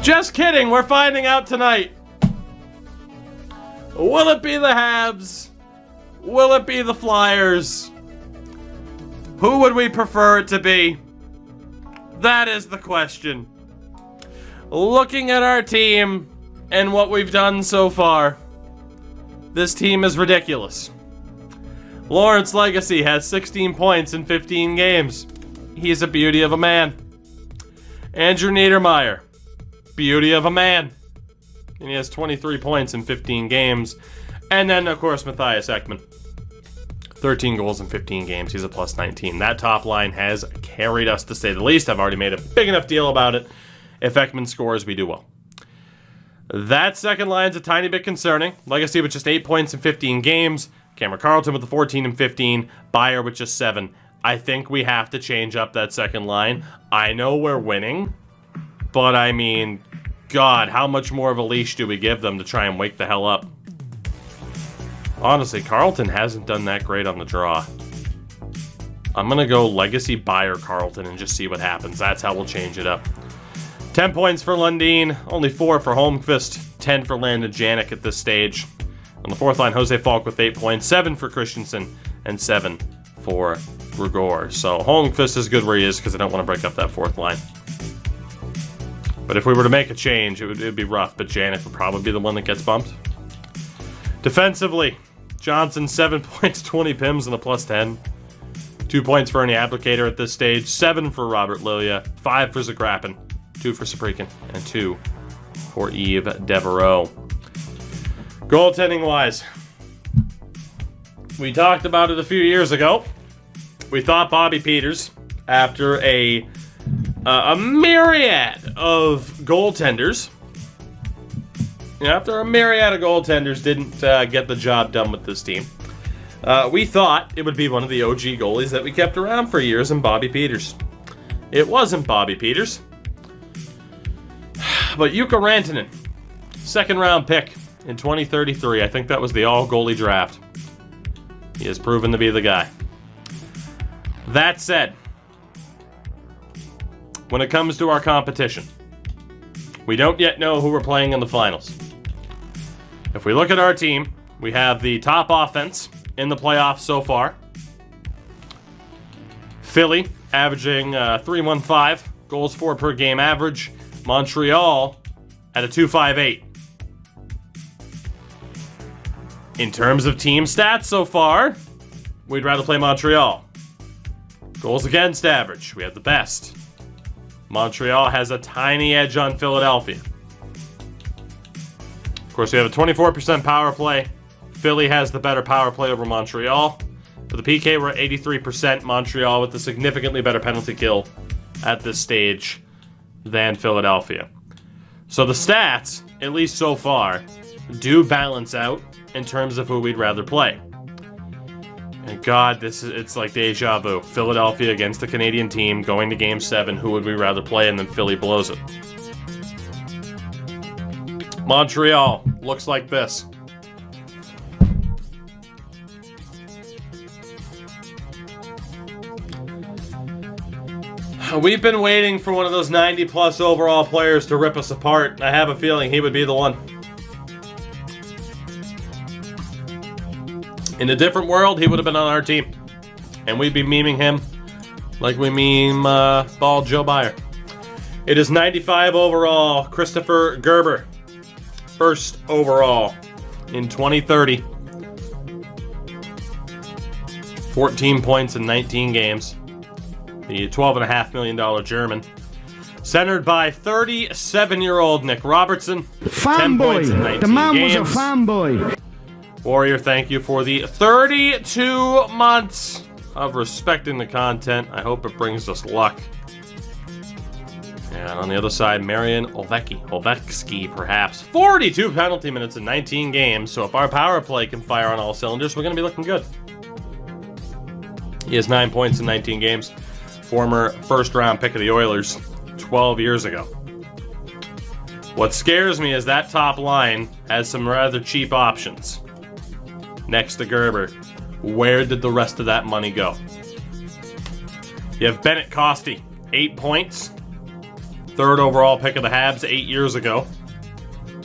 Just kidding, we're finding out tonight. Will it be the Habs? Will it be the Flyers? Who would we prefer it to be? That is the question. Looking at our team and what we've done so far, this team is ridiculous. Lawrence Legacy has 16 points in 15 games. He's a beauty of a man. Andrew Niedermeyer, beauty of a man. And he has 23 points in 15 games. And then, of course, Matthias Ekman. 13 goals in 15 games. He's a plus 19. That top line has carried us, to say the least. I've already made a big enough deal about it. If Ekman scores, we do well. That second line's a tiny bit concerning. Legacy with just 8 points in 15 games. Cameron Carlton with the 14 and 15. Bayer with just 7. I think we have to change up that second line. I know we're winning, but I mean, God, how much more of a leash do we give them to try and wake the hell up? Honestly, Carlton hasn't done that great on the draw. I'm going to go Legacy, Bayer, Carlton and just see what happens. That's how we'll change it up. 10 points for Lundin, only 4 for Holmqvist, 10 for Landon Janik at this stage. On the fourth line, Jose Falk with 8 points, 7 for Christensen, and 7 for Gregor. So Holmqvist is good where he is because I don't want to break up that fourth line. But if we were to make a change, it would be rough, but Janik would probably be the one that gets bumped. Defensively, Johnson, 7 points, 20 pims, and a plus 10. 2 points for Ernie Applicator at this stage, 7 for Robert Lilia, 5 for Zagrapin, 2 for Saprikin, and 2 for Yves Devereaux. Goaltending-wise, we talked about it a few years ago. We thought Bobby Peters, after a myriad of goaltenders, didn't get the job done with this team. We thought it would be one of the OG goalies that we kept around for years in Bobby Peters. It wasn't Bobby Peters, but Jukka Rantanen, second-round pick in 2033. I think that was the all-goalie draft. He has proven to be the guy. That said, when it comes to our competition, we don't yet know who we're playing in the finals. If we look at our team, we have the top offense in the playoffs so far. Philly averaging 3.15 goals for per game average. Montreal at a 2.58. In terms of team stats so far, we'd rather play Montreal. Goals against average, we have the best. Montreal has a tiny edge on Philadelphia. Of course, we have a 24% power play. Philly has the better power play over Montreal. For the PK, we're at 83%. Montreal with a significantly better penalty kill at this stage than Philadelphia. So the stats, at least so far, do balance out in terms of who we'd rather play. And God, it's like deja vu. Philadelphia against a Canadian team going to Game 7. Who would we rather play? And then Philly blows it. Montreal looks like this. We've been waiting for one of those 90-plus overall players to rip us apart. I have a feeling he would be the one. In a different world, he would have been on our team. And we'd be memeing him like we meme bald Joe Bayer. It is 95 overall, Christopher Gerber. First overall in 2030. 14 points in 19 games. The $12.5 million German. Centered by 37-year-old Nick Robertson. 10 points in 19 the man games. was a fanboy. Warrior, thank you for the 32 months of respecting the content. I hope it brings us luck. And on the other side, Marian Ovechki, perhaps. 42 penalty minutes in 19 games. So if our power play can fire on all cylinders, we're going to be looking good. He has 9 points in 19 games. Former first-round pick of the Oilers 12 years ago. What scares me is that top line has some rather cheap options. Next to Gerber, where did the rest of that money go? You have Bennett Costy, 8 points, 3rd overall pick of the Habs 8 years ago.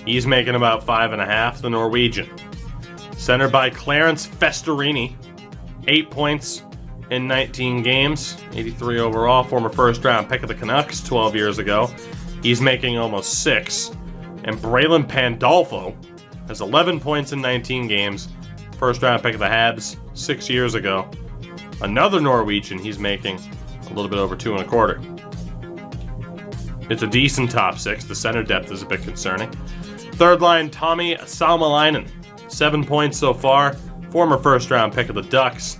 He's making about 5.5, the Norwegian. Centered by Clarence Festerini. 8 points in 19 games. 83 overall. Former first-round pick of the Canucks 12 years ago. He's making almost 6. And Braylon Pandolfo has 11 points in 19 games. First-round pick of the Habs 6 years ago. Another Norwegian, he's making a little bit over 2.25. It's a decent top 6. The center depth is a bit concerning. 3rd line, Tommy Salmelainen. 7 points so far. Former first-round pick of the Ducks.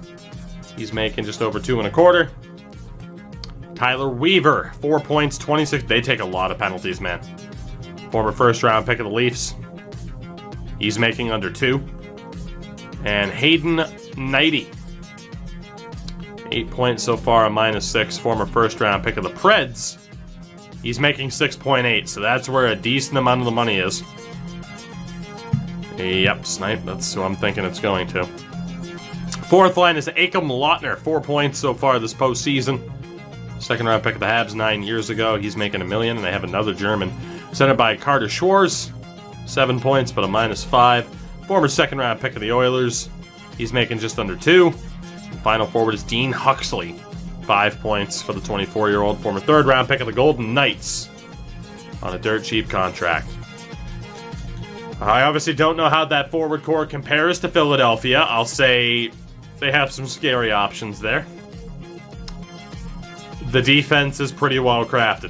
He's making just over 2.25. Tyler Weaver, 4 points, 26. They take a lot of penalties, man. Former first-round pick of the Leafs. He's making under 2. And Hayden Knighty. 8 points so far, a -6. Former first-round pick of the Preds. He's making 6.8, so that's where a decent amount of the money is. Yep, Snipe, that's who I'm thinking it's going to. 4th line is Akam Lautner, 4 points so far this postseason. 2nd round pick of the Habs 9 years ago. He's making $1 million, and they have another German. Centered by Carter Schwarz, 7 points, but a -5. Former 2nd round pick of the Oilers. He's making just under 2. And final forward is Dean Huxley. 5 points for the 24-year-old. Former 3rd round pick of the Golden Knights. On a dirt cheap contract. I obviously don't know how that forward core compares to Philadelphia. I'll say they have some scary options there. The defense is pretty well crafted.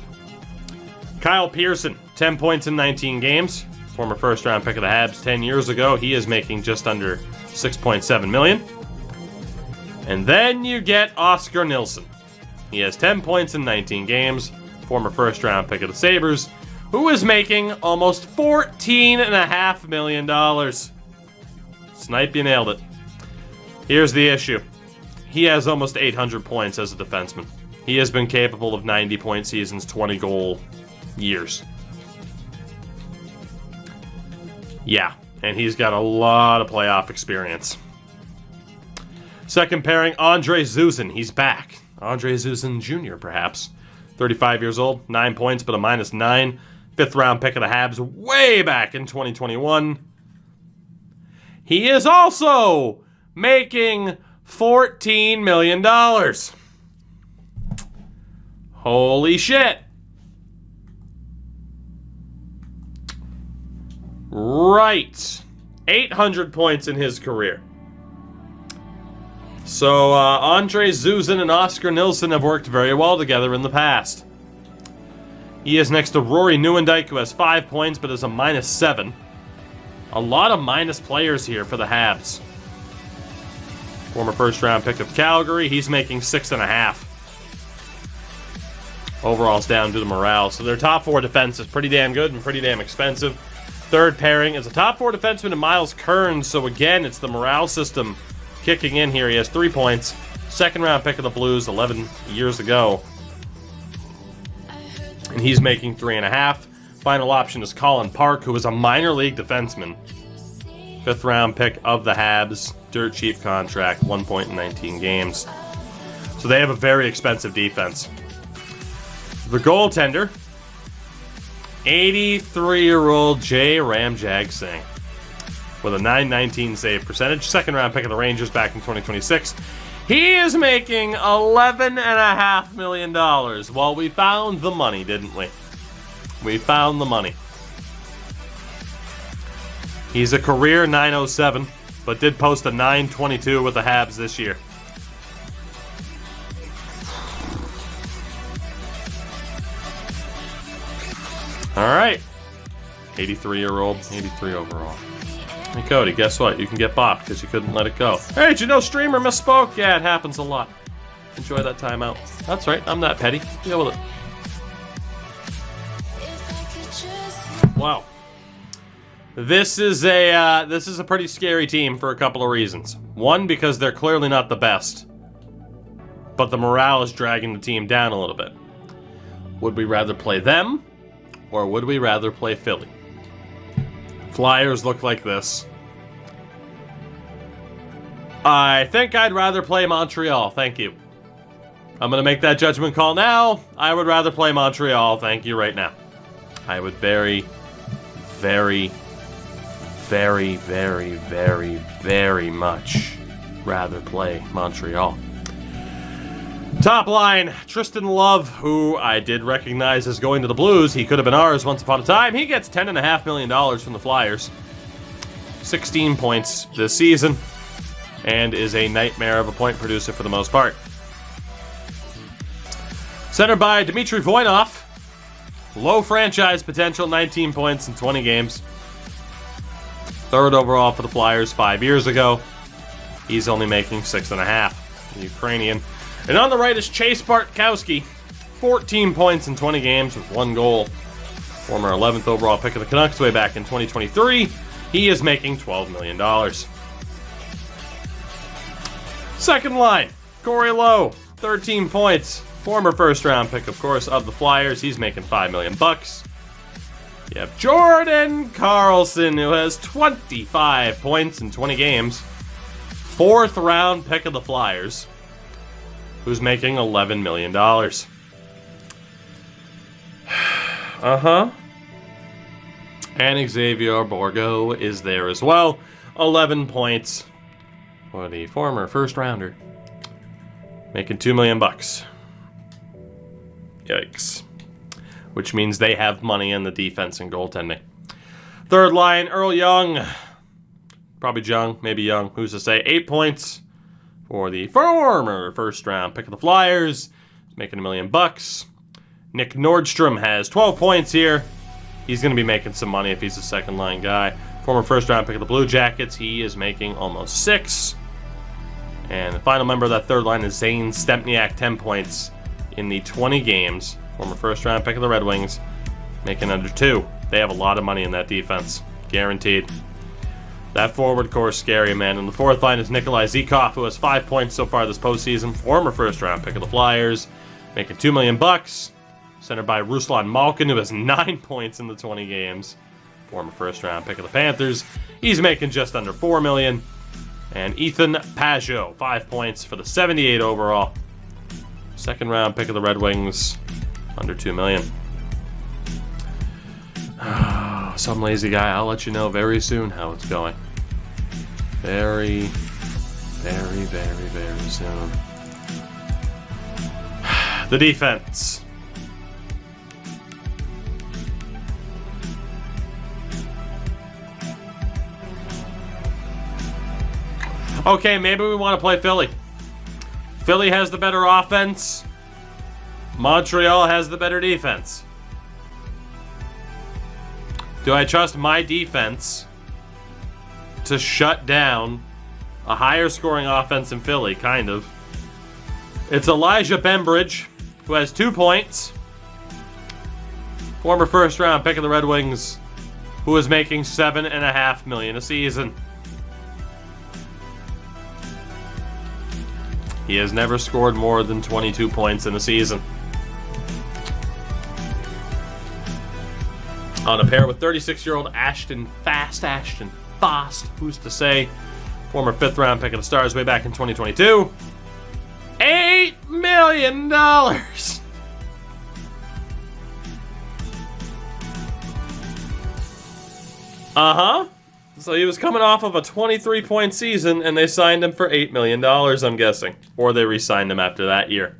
Kyle Pearson, 10 points in 19 games. Former first-round pick of the Habs 10 years ago. He is making just under $6.7 million. And then you get Oscar Nilsson. He has 10 points in 19 games. Former first-round pick of the Sabres, who is making almost $14.5 million. Snipe, you nailed it. Here's the issue. He has almost 800 points as a defenseman. He has been capable of 90-point seasons, 20-goal years. Yeah, and he's got a lot of playoff experience. Second pairing, Andre Zuzin. He's back. Andre Zuzin Jr., perhaps. 35 years old, 9 points, but a -9. 5th round pick of the Habs way back in 2021. He is also making $14 million. Holy shit. Right. 800 points in his career. So, Andre Zuzin and Oscar Nilsson have worked very well together in the past. He is next to Rory Neuendijk, who has 5 points, but is a -7. A lot of minus players here for the Habs. Former first-round pick of Calgary, he's making 6.5. Overall's down due to morale. So their top 4 defense is pretty damn good and pretty damn expensive. 3rd pairing is a top 4 defenseman in Miles Kearns. So again, it's the morale system kicking in here. He has 3 points. 2nd round pick of the Blues 11 years ago. And he's making 3.5. Final option is Colin Park, who is a minor league defenseman. 5th round pick of the Habs. Dirt cheap contract. 1 point in 19 games. So they have a very expensive defense. The goaltender, 83-year-old Jay Ramjag Singh, with a .919 save percentage. 2nd round pick of the Rangers back in 2026. He is making $11.5 million. Well, we found the money, didn't we? We found the money. He's a career .907, but did post a .922 with the Habs this year. All right. 83-year-old, 83 overall. Hey, Cody, guess what? You can get bopped because you couldn't let it go. Hey, did you know streamer misspoke? Yeah, it happens a lot. Enjoy that timeout. That's right, I'm not petty. Deal with it. Wow. This is a pretty scary team for a couple of reasons. One, because they're clearly not the best, but the morale is dragging the team down a little bit. Would we rather play them, or would we rather play Philly? Flyers look like this. I think I'd rather play Montreal, thank you. I'm going to make that judgment call now. I would rather play Montreal, thank you, right now. I would very, very, very, very, very, very much rather play Montreal. Top line, Tristan Love, who I did recognize as going to the Blues. He could have been ours once upon a time. He gets $10.5 million from the Flyers. 16 points this season. And is a nightmare of a point producer for the most part. Centered by Dmitry Voinov. Low franchise potential, 19 points in 20 games. Third overall for the Flyers 5 years ago. He's only making 6.5. The Ukrainian. And on the right is Chase Bartkowski. 14 points in 20 games with 1 goal. Former 11th overall pick of the Canucks way back in 2023. He is making $12 million. Second line, Corey Lowe. 13 points. Former first-round pick, of course, of the Flyers. He's making $5 million. You have Jordan Carlson, who has 25 points in 20 games. Fourth-round pick of the Flyers, who's making $11 million. And Xavier Borgo is there as well. 11 points for the former first-rounder, making $2 million. Yikes. Which means they have money in the defense and goaltending. Third line, Earl Young. Probably Jung, maybe Young. Who's to say? 8 points for the former first-round pick of the Flyers. He's making $1 million. Nick Nordstrom has 12 points here. He's going to be making some money if he's a second-line guy. Former first-round pick of the Blue Jackets. He is making almost 6. And the final member of that third line is Zane Stempniak, 10 points in the 20 games. Former first-round pick of the Red Wings, making under 2. They have a lot of money in that defense. Guaranteed. That forward core is scary, man. And the fourth line is Nikolai Zykov, who has 5 points so far this postseason. Former first-round pick of the Flyers, making $2 million. Centered by Ruslan Malkin, who has 9 points in the 20 games. Former first-round pick of the Panthers. He's making just under $4 million. And Ethan Pajot, 5 points for the 78 overall. Second-round pick of the Red Wings, under $2 million. Some lazy guy. I'll let you know very soon how it's going. Very, very, very, very soon. The defense. Okay, maybe we want to play Philly. Philly has the better offense. Montreal has the better defense. Do I trust my defense to shut down a higher scoring offense in Philly? Kind of. It's Elijah Bembridge, who has 2 points. Former first round pick of the Red Wings, who is making $7.5 million a season. He has never scored more than 22 points in a season. On a pair with 36-year-old Ashton Fast, who's to say, former 5th round pick of the Stars way back in 2022. $8 million! So he was coming off of a 23-point season, and they signed him for $8 million, I'm guessing. Or they re-signed him after that year.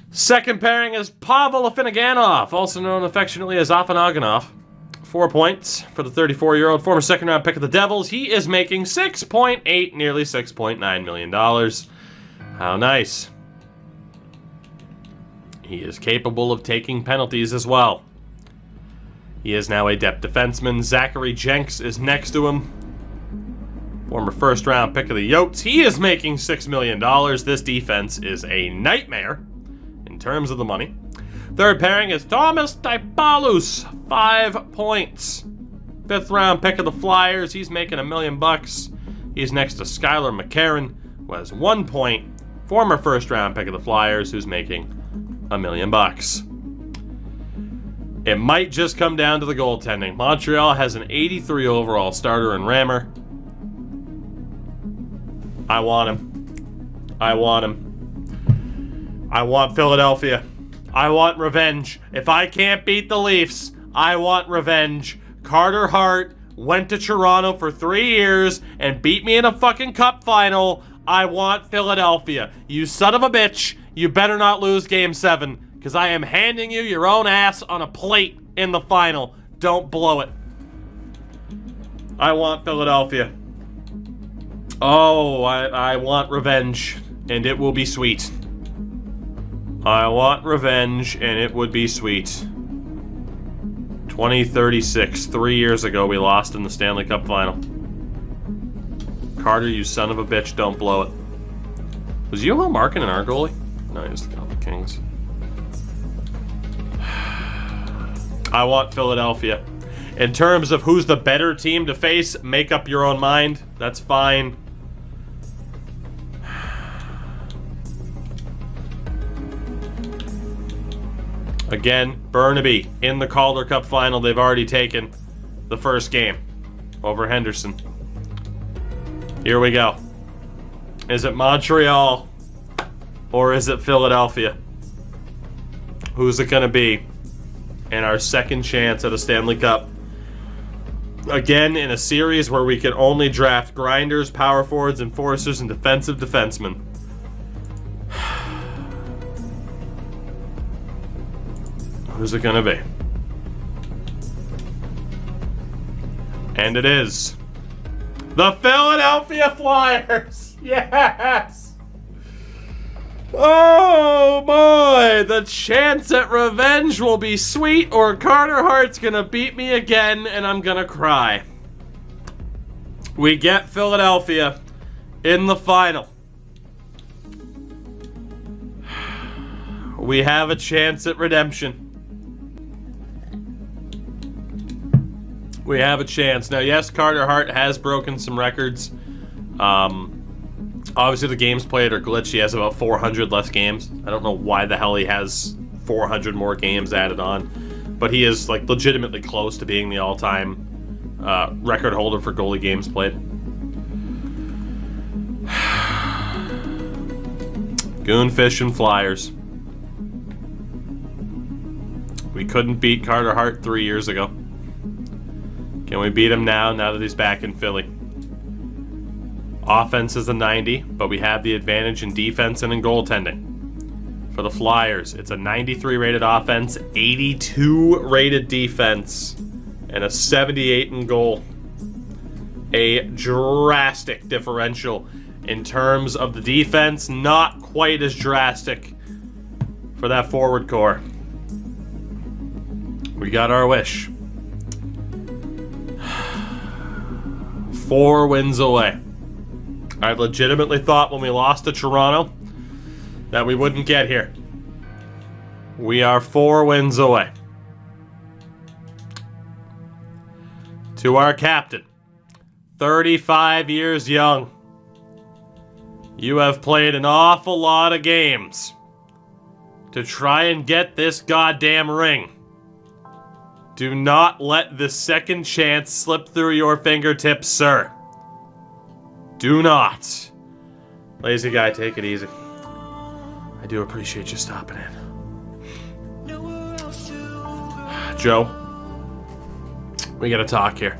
Second pairing is Pavel Afinoganov, also known affectionately as Afinoganov. 4 points for the 34-year-old former second-round pick of the Devils. He is making $6.8, nearly $6.9 million. How nice. He is capable of taking penalties as well. He is now a depth defenseman. Zachary Jenks is next to him. Former first-round pick of the Yotes. He is making $6 million. This defense is a nightmare in terms of the money. Third pairing is Thomas Taipalus. 5 points. 5th round pick of the Flyers. He's making $1 million. He's next to Skylar McCarron, who has 1 point. Former first-round pick of the Flyers, who's making $1 million. It might just come down to the goaltending. Montreal has an 83 overall starter in Rammer. I want him. I want Philadelphia. I want revenge. If I can't beat the Leafs, I want revenge. Carter Hart went to Toronto for 3 years and beat me in a fucking cup final. I want Philadelphia. You son of a bitch. You better not lose Game 7, because I am handing you your own ass on a plate in the final. Don't blow it. I want Philadelphia. Oh, I want revenge, and it will be sweet. I want revenge, and it would be sweet. 2036, 3 years ago, we lost in the Stanley Cup final. Carter, you son of a bitch, don't blow it. Was Juho Markkanen our goalie? No, he was the Kings. I want Philadelphia. In terms of who's the better team to face, make up your own mind. That's fine. Again, Burnaby in the Calder Cup final. They've already taken the first game over Henderson. Here we go. Is it Montreal or is it Philadelphia? Who's it going to be in our second chance at a Stanley Cup? Again, in a series where we can only draft grinders, power forwards, enforcers, and defensive defensemen. Who's it gonna be? And it is the Philadelphia Flyers! Yes! Oh boy! The chance at revenge will be sweet, or Carter Hart's gonna beat me again and I'm gonna cry. We get Philadelphia in the final. We have a chance at redemption. We have a chance. Now, yes, Carter Hart has broken some records. Obviously, the games played are glitched. He has about 400 less games. I don't know why the hell he has 400 more games added on. But he is, like, legitimately close to being the all-time record holder for goalie games played. Goonfish and Flyers. We couldn't beat Carter Hart 3 years ago. Can we beat him now that he's back in Philly? Offense is a 90, but we have the advantage in defense and in goaltending. For the Flyers, it's a 93 rated offense, 82 rated defense, and a 78 in goal. A drastic differential in terms of the defense, not quite as drastic for that forward core. We got our wish. 4 wins away. I legitimately thought when we lost to Toronto that we wouldn't get here. We are 4 wins away. To our captain, 35 years young. You have played an awful lot of games to try and get this goddamn ring. Do not let the second chance slip through your fingertips, sir. Do not. Lazy guy, take it easy. I do appreciate you stopping in. Joe, we gotta talk here.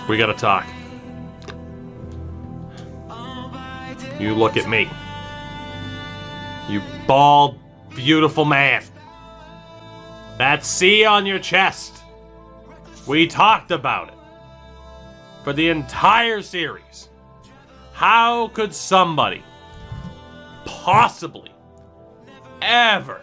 We gotta talk. You look at me. You bald, beautiful man. That C on your chest. We talked about it for the entire series. How could somebody possibly ever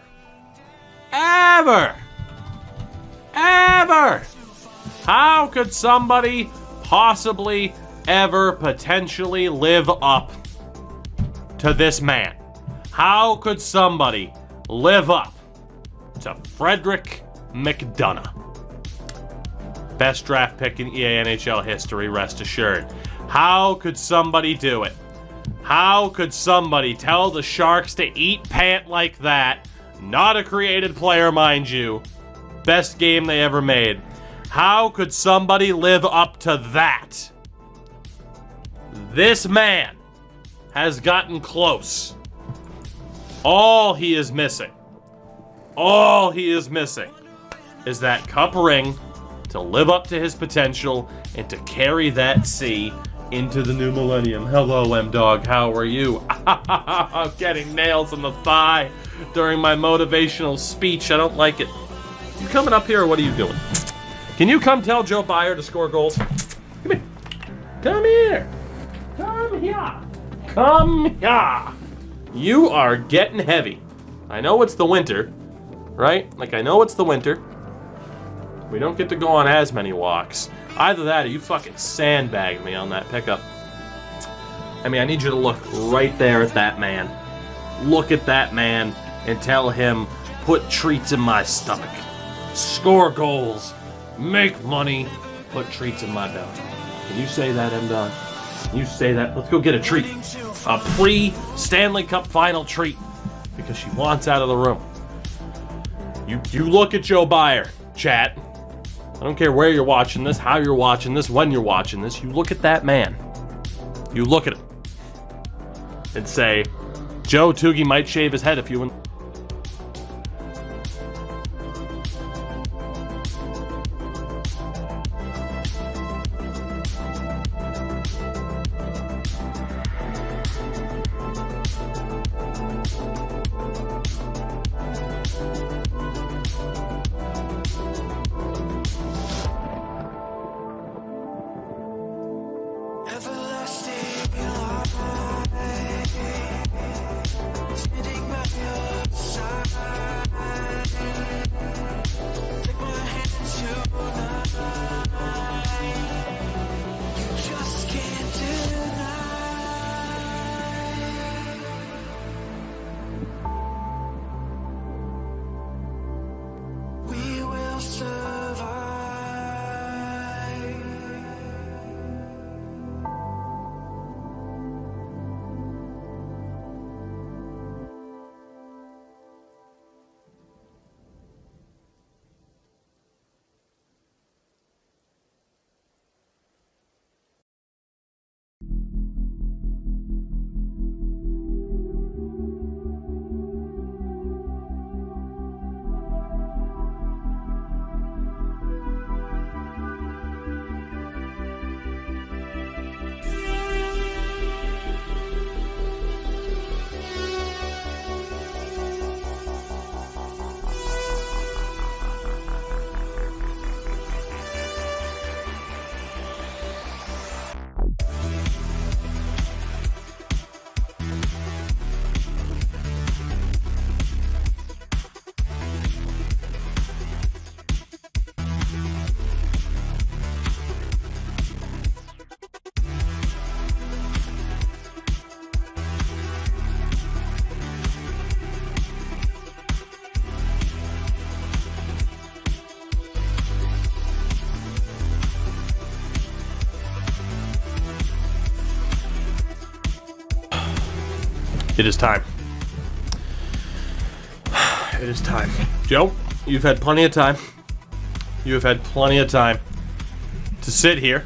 how could somebody possibly ever potentially live up to this man? How could somebody live up to Frederick McDonough? Best draft pick in EA NHL history, rest assured. How could somebody do it? How could somebody tell the Sharks to eat pant like that? Not a created player, mind you. Best game they ever made. How could somebody live up to that? This man has gotten close All he is missing is that cup ring to live up to his potential and to carry that C into the new millennium. Hello, M-Dog, how are you? Getting nails in the thigh during my motivational speech. I don't like it. You coming up here or what are you doing? Can you come tell Joe Buyer to score goals? Come here. Come here. Come here. Come here. You are getting heavy. I know it's the winter, right? Like, I know it's the winter. We don't get to go on as many walks. Either that or you fucking sandbagged me on that pickup. I mean, I need you to look right there at that man. Look at that man and tell him, put treats in my stomach. Score goals. Make money. Put treats in my belly. Can you say that, M-Dog? Can you say that? Let's go get a treat. A pre-Stanley Cup final treat. Because she wants out of the room. You look at Joe Buyer, chat. I don't care where you're watching this, how you're watching this, when you're watching this. You look at that man. You look at him. And say, Joe Toogie might shave his head if you win. It is time. It is time. Joe, you've had plenty of time. You have had plenty of time to sit here.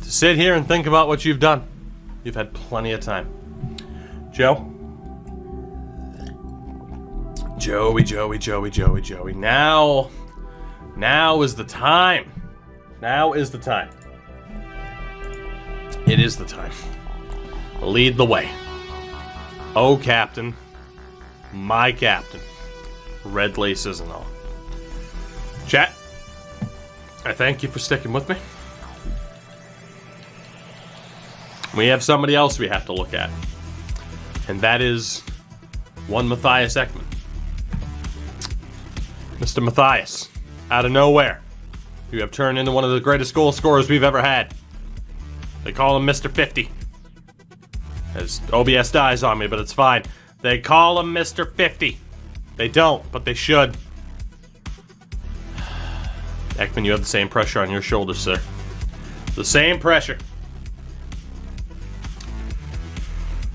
To sit here and think about what you've done. You've had plenty of time. Joe. Joey. Now is the time. Now is the time. It is the time. Lead the way. Oh, Captain. My Captain. Red laces and all. Chat, I thank you for sticking with me. We have somebody else we have to look at. And that is one Matthias Ekman. Mr. Matthias, out of nowhere, you have turned into one of the greatest goal scorers we've ever had. They call him Mr. 50. As OBS dies on me, but it's fine. They call him Mr. 50. They don't, but they should. Ekman, you have the same pressure on your shoulders, sir. The same pressure.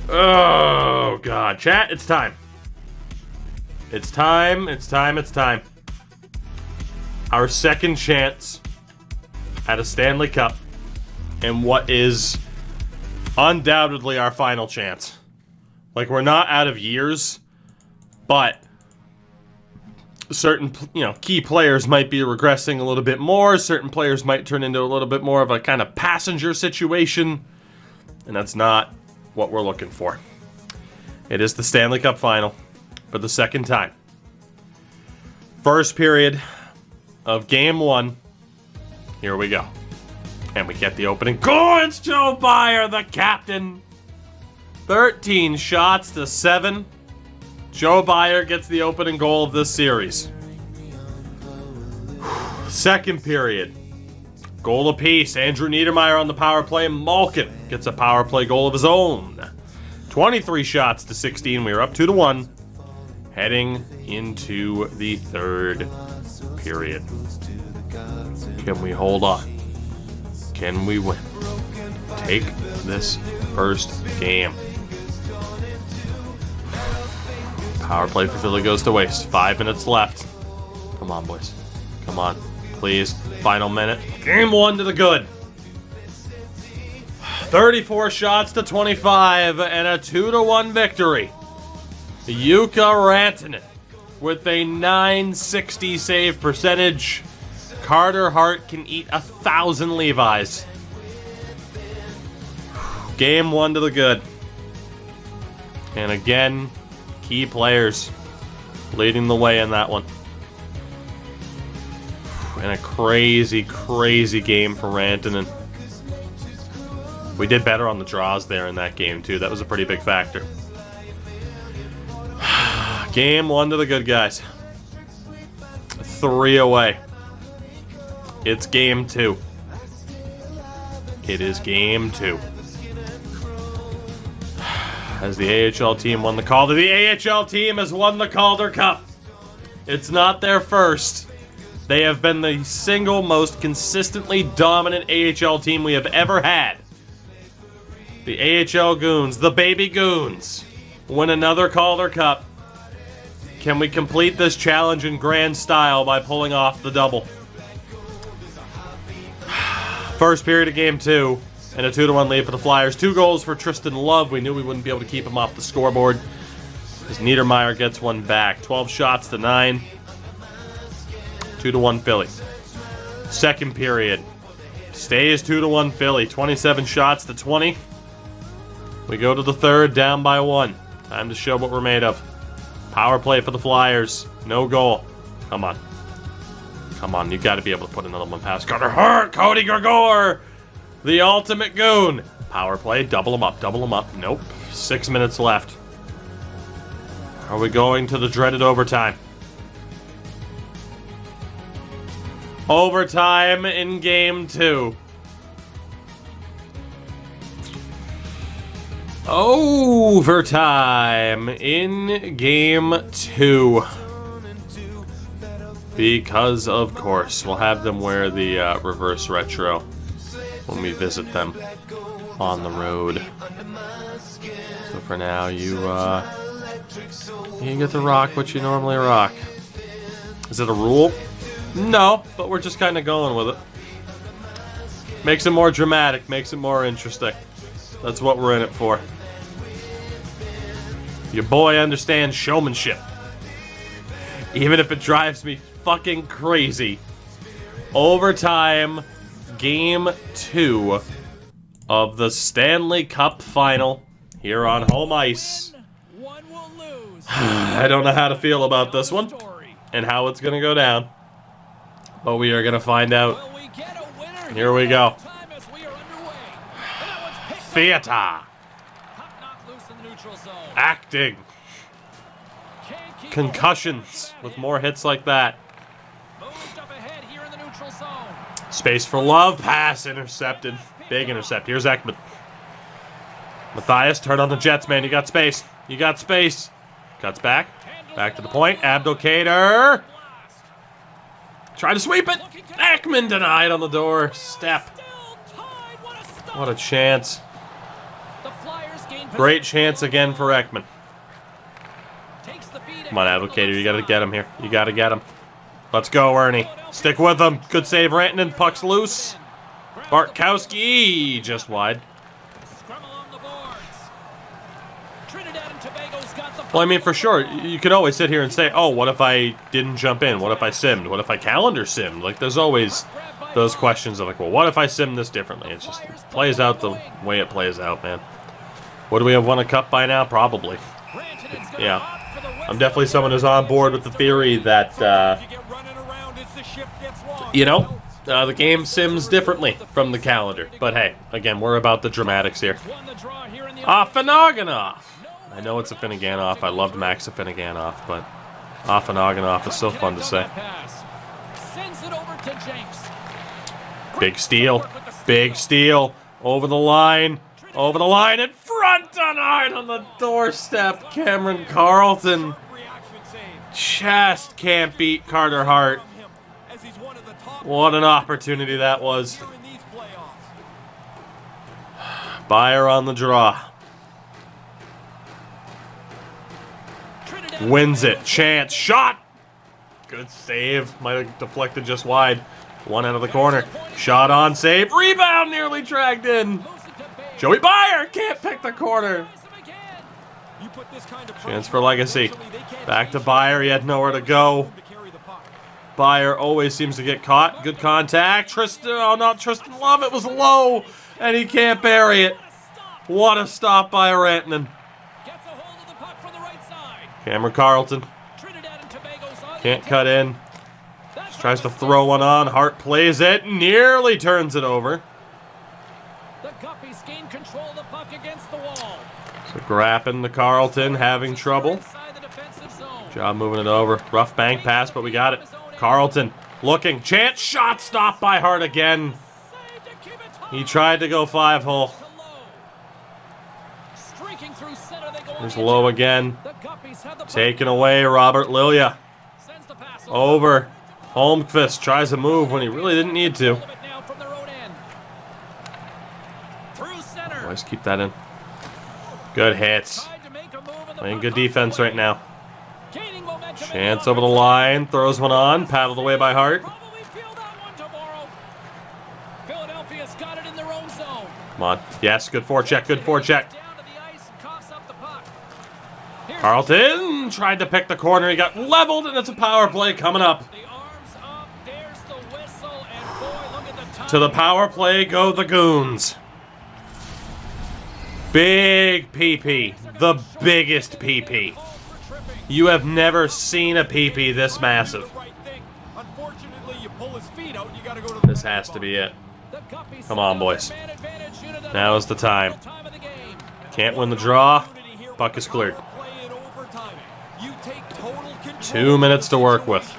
Oh, God. Chat, it's time. It's time. Our second chance at a Stanley Cup and what is undoubtedly our final chance. Like, we're not out of years, but certain, key players might be regressing a little bit more. Certain players might turn into a little bit more of a kind of passenger situation, and that's not what we're looking for. It is the Stanley Cup Final for the second time. First period of Game 1. Here we go. And we get the opening goal. It's Joe Byer, the captain. 13 shots to 7. Joe Byer gets the opening goal of this series. Second period. Goal apiece. Andrew Niedermayer on the power play. Malkin gets a power play goal of his own. 23 shots to 16. We are up 2-1. Heading into the third period. Can we hold on? Can we win? Take this first game. Power play for Philly goes to waste. 5 minutes left. Come on, boys. Come on. Please. Final minute. Game 1 to the good. 34 shots to 25 and a 2-1 victory. Jukka Rantanen with a .960 save percentage. Carter Hart can eat 1,000 Levi's. Game 1 to the good. And again, key players leading the way in that one. And a crazy, crazy game for Rantanen. We did better on the draws there in that game, too. That was a pretty big factor. Game 1 to the good guys. 3 away. It's Game 2. It is Game 2. As the AHL team won the Calder. The AHL team has won the Calder Cup. It's not their first. They have been the single most consistently dominant AHL team we have ever had. The AHL Goons, the Baby Goons, win another Calder Cup. Can we complete this challenge in grand style by pulling off the double? First period of Game 2, and a 2-1 lead for the Flyers. 2 goals for Tristan Love. We knew we wouldn't be able to keep him off the scoreboard, as Niedermayer gets one back. 12 shots to 9. 2-1 Philly. Second period. Stays 2-1 Philly. 27 shots to 20. We go to the third, down by 1. Time to show what we're made of. Power play for the Flyers. No goal. Come on. Come on, you got to be able to put another one past Carter Hart. Cody Gregor, the ultimate goon. Power play, double him up, double him up. Nope. 6 minutes left. Are we going to the dreaded overtime? Overtime in Game 2. Overtime in Game 2. Because, of course, we'll have them wear the reverse retro when we visit them on the road. So for now, you get to rock what you normally rock. Is it a rule? No, but we're just kind of going with it. Makes it more dramatic, makes it more interesting. That's what we're in it for. Your boy understands showmanship. Even if it drives me fucking crazy. Overtime, Game 2 of the Stanley Cup Final here on home ice. I don't know how to feel about this one and how it's going to go down, but we are going to find out. Here we go. Theater. Acting. Concussions with more hits like that. Space for Love. Pass intercepted. Big intercept. Here's Ekman. Matthias, turn on the Jets, man. You got space. You got space. Cuts back. Back to the point. Abdelkader. Try to sweep it. Ekman denied on the door. Step. What a chance. Great chance again for Ekman. Come on, Abdelkader. You got to get him here. You got to get him. Let's go, Ernie. Stick with him. Good save, Rantanen. Puck's loose. Bartkowski just wide. Well, I mean, for sure, you could always sit here and say, oh, what if I didn't jump in? What if I simmed? What if I calendar simmed? Like, there's always those questions of like, well, what if I sim this differently? It just plays out the way it plays out, man. Would we have won a cup by now? Probably. Yeah. I'm definitely someone who's on board with the theory that, you know, the game sims differently from the calendar. But hey, again, we're about the dramatics here. Afinogenov! I know it's a Afinogenov. I loved Max Afinogenov, but Afinogenov is so fun to say. Big steal. Big steal. Over the line. Over the line. In front on Hart on the doorstep. Cameron Carlton just can't beat Carter Hart. What an opportunity that was. Beyer on the draw. Wins it. Chance. Shot. Good save. Might have deflected just wide. One out of the corner. Shot on. Save. Rebound. Nearly dragged in. Joey Beyer can't pick the corner. Chance for legacy. Back to Beyer. He had nowhere to go. Beyer always seems to get caught. Good contact. Tristan. Oh, not Tristan Love. It was low. And he can't bury it. What a stop by Rantanen. Cameron Carlton. Can't cut in. Just tries to throw one on. Hart plays it. Nearly turns it over. So Grappin to Carlton. Having trouble. Job moving it over. Rough bank pass, but we got it. Carlton looking. Chance shot stopped by Hart again. He tried to go 5-hole. There's Lowe again. Taken away, Robert Lilia. Over. Holmqvist tries to move when he really didn't need to. Always keep that in. Good hits. Playing good defense right now. Chance over the line. Throws one on. Paddled away by Hart. Come on. Yes, good forecheck. Good forecheck. Carlton tried to pick the corner. He got leveled, and it's a power play coming up. To the power play go the Goons. Big PP. The biggest PP. You have never seen a PP this massive. This has to be it. Come on, boys. Now is the time. Can't win the draw. Puck is cleared. 2 minutes to work with.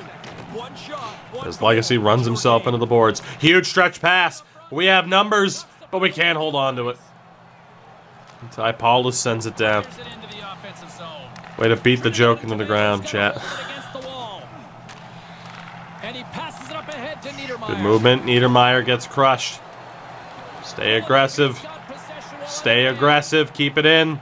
As Legacy runs himself into the boards. Huge stretch pass. We have numbers, but we can't hold on to it. Ty Paulus sends it down. Way to beat the joke into the ground, chat. Good movement. Niedermeyer gets crushed. Stay aggressive. Stay aggressive. Keep it in.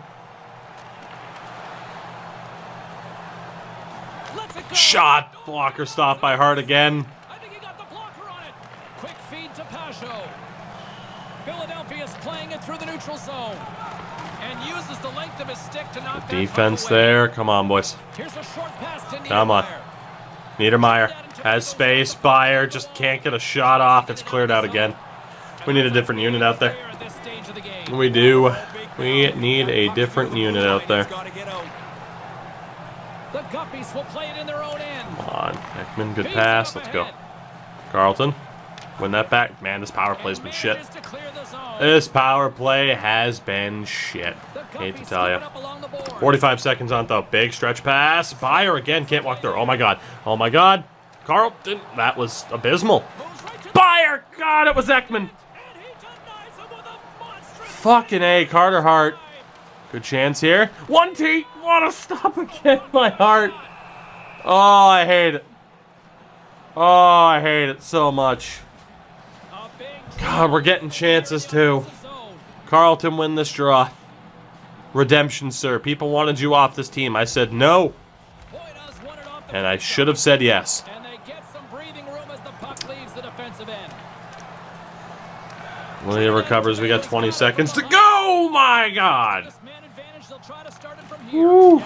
Shot. Blocker stop by Hart again. I think he got the blocker on it. Quick feed to Pajot. Philadelphia's playing it through the neutral zone and uses the length of his stick to knock defense there. Come on, boys. Here's a short pass to Niedermeyer. Come on. Niedermeyer has space. Beyer just can't get a shot off. It's cleared out again. We need a different unit out there. We do. We need a different unit out there. The Guppies will play it in their own end. Come on. Ekman, good pass. Let's go. Carlton. Win that back. Man, this power play's been shit. This power play has been shit. Hate to tell you. 45 seconds on though. Big stretch pass. Beyer again can't walk through. Oh my god. Oh my god. Carlton. That was abysmal. Beyer. God, it was Ekman. Fucking A. Carter Hart. Good chance here. 1T. What a stop again by Hart. Oh, I hate it. Oh, I hate it so much. God, we're getting chances too. Carlton win this draw. Redemption, sir. People wanted you off this team. I said no. And I should have said yes. Lilia recovers. We got 20 seconds to go. My God. Woo.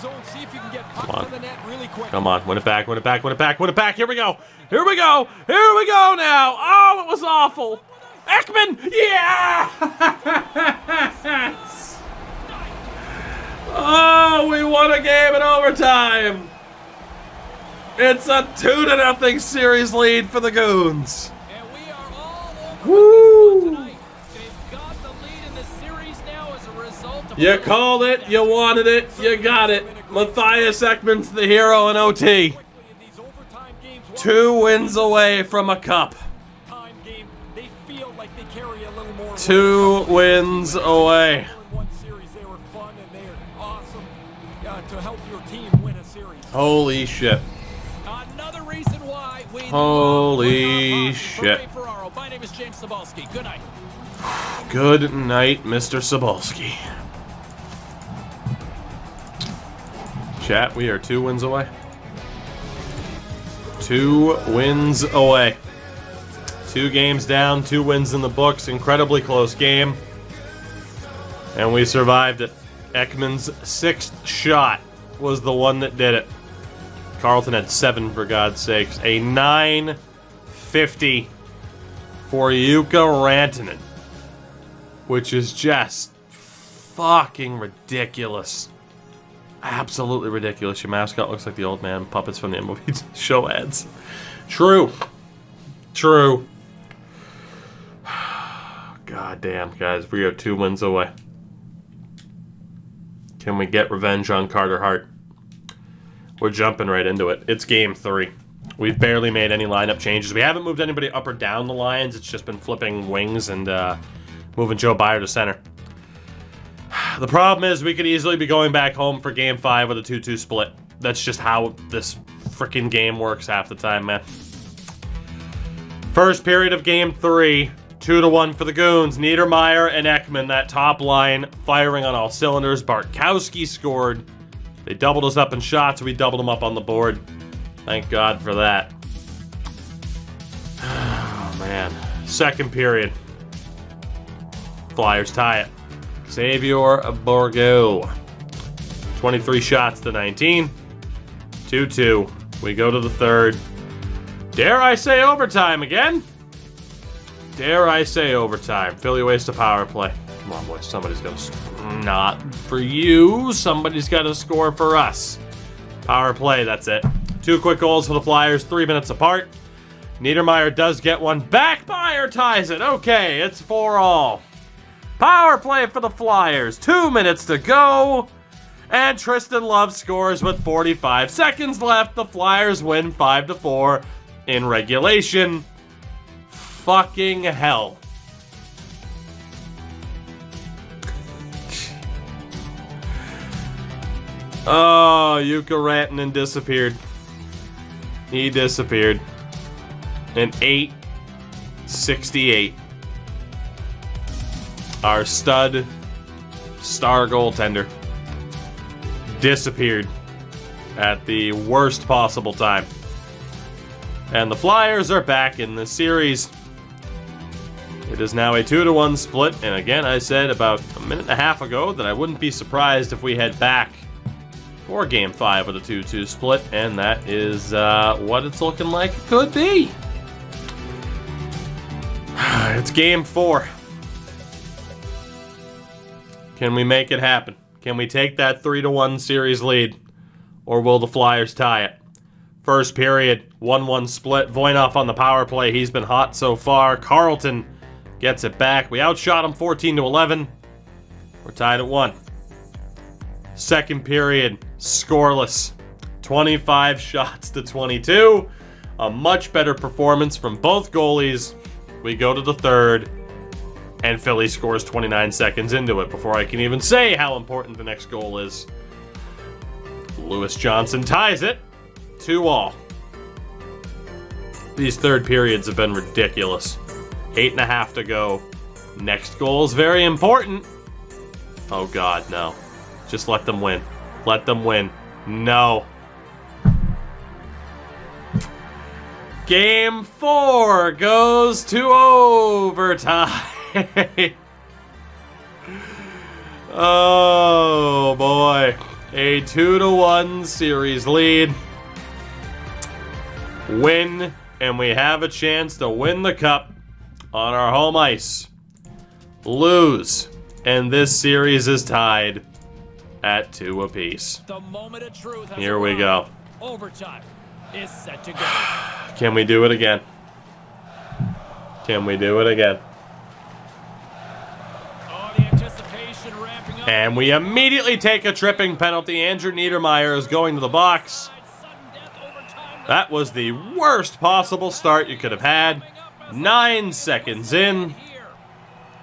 zone. See if you can get puck Come on. to the net really quick. Come on, win it back, win it back, win it back, win it back. Here we go. Here we go. Here we go now. Oh, it was awful. Ekman, yeah! Oh, we won a game in overtime. It's a 2-0 series lead for the Goons. And we are all over Woo! this one tonight. They've got the lead in the series now as a result of... You called it, you wanted it, you got it. Matthias Ekman's the hero in OT. In these overtime games, 2 wins away from a cup. time game, they feel like they carry a little more. 2 wins away. In one series, they were fun and they are awesome to help your team win a series. Holy shit. Another reason why we... Holy shit. For Ferraro. My name is James Cebulski. Good night. Good night, Mr. Cebulski. Chat, we are 2 wins away. 2 wins away. 2 games down, 2 wins in the books. Incredibly close game. And we survived it. Ekman's 6th shot was the one that did it. Carlton had 7, for God's sakes. A 950 for Jukka Rantanen, which is just fucking ridiculous. Absolutely ridiculous. Your mascot looks like the old man puppets from the MLB show ads. True. True. God damn, guys. We are 2 wins away. Can we get revenge on Carter Hart? We're jumping right into it. It's game 3. We've barely made any lineup changes. We haven't moved anybody up or down the lines. It's just been flipping wings and moving Joe Byer to center. The problem is we could easily be going back home for game 5 with a 2-2 split. That's just how this freaking game works half the time, man. First period of game 3, 2-1 for the Goons. Niedermeyer and Ekman, that top line, firing on all cylinders. Bartkowski scored. They doubled us up in shots. We doubled them up on the board. Thank God for that. Oh, man. Second period. Flyers tie it. Xavier Bourgault. 23 shots to 19. 2-2. We go to the third. Dare I say overtime again? Dare I say overtime? Philly wastes a power play. Come on, boys. Somebody's got to score. Not for you. Somebody's got to score for us. Power play, that's it. 2 quick goals for the Flyers, 3 minutes apart. Niedermeyer does get one back. Byer ties it. Okay, it's 4-all. Power play for the Flyers. 2 minutes to go. And Tristan Love scores with 45 seconds left. The Flyers win 5-4 in regulation. Fucking hell. Oh, Jukka Rantanen disappeared. He disappeared. An 868. Our star goaltender disappeared at the worst possible time. And the Flyers are back in the series. It is now a 2-1 split. And again, I said about a minute and a half ago that I wouldn't be surprised if we head back for Game 5 with a 2-2 split. And that is what it's looking like it could be. It's Game 4. Can we make it happen? Can we take that 3-1 series lead? Or will the Flyers tie it? First period, 1-1 split. Voynov on the power play. He's been hot so far. Carlton gets it back. We outshot him 14-11. We're tied at 1. Second period, scoreless. 25 shots to 22. A much better performance from both goalies. We go to the third. And Philly scores 29 seconds into it before I can even say how important the next goal is. Lewis Johnson ties it. 2-all. These third periods have been ridiculous. 8.5 to go. Next goal is very important. Oh God, no. Just let them win. Let them win. No. Game 4 goes to overtime. Oh boy. A 2-1 series lead. Win, and we have a chance to win the cup on our home ice. Lose, and this series is tied at 2 apiece. The moment of truth has Here we go. arrived. Overtime is set to go. Can we do it again? Can we do it again? Oh, the anticipation ramping up. And we immediately take a tripping penalty. Andrew Niedermeyer is going to the box. Sudden death overtime. That was the worst possible start you could have had. 9 seconds in, Here.